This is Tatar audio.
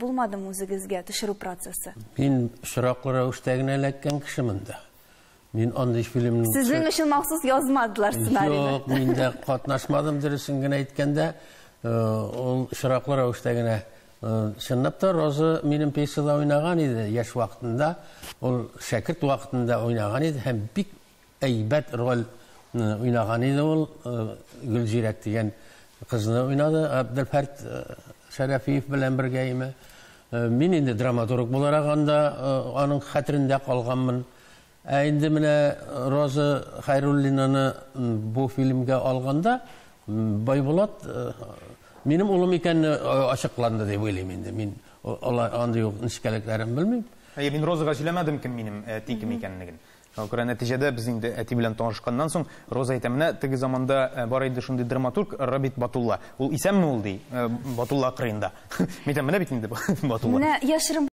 булмадымы үзегезгә төшерү процессы? Мин шыраклы рәвештә эләккән кешемен дә. Мин андый фильмның... Сезнең өчен махсус язмадылар сценарийны. Юк, мин дә катнашмадым, дөресен генә әйткәндә, ул шыраклы рәвештә генә чынлап та Роза минем пьесада уйнаган иде яшь вакытында, ул шәкерт вакытында уйнаган иде һәм бик әйбәт роль уйнаган иде ул. Гөлҗирәк дигән кызны уйнады, Абделфәрд Шәрәфиев белән бергәме. Мин инде драматург буларак анда аның хәтерендә калганмын. Инде менә Роза Хайруллинаны бу фильмга алганда Байбулат минем улым икәнне ачыкланды дип уйлыйм инде. Мин андый ничкәлекләрен белмим. Мин Розага сөйләмәдем кем минем әти кем икәнлеген. Күрә нәтиҗәдә без инде әти белән танышканнан соң Роза әйтә, менә теге заманда бар иде шундый драматург Рабит Батулла. Ул исәнме ул ди? Батулла кырында. Мин менә бит инде Батулла. Менә яшерен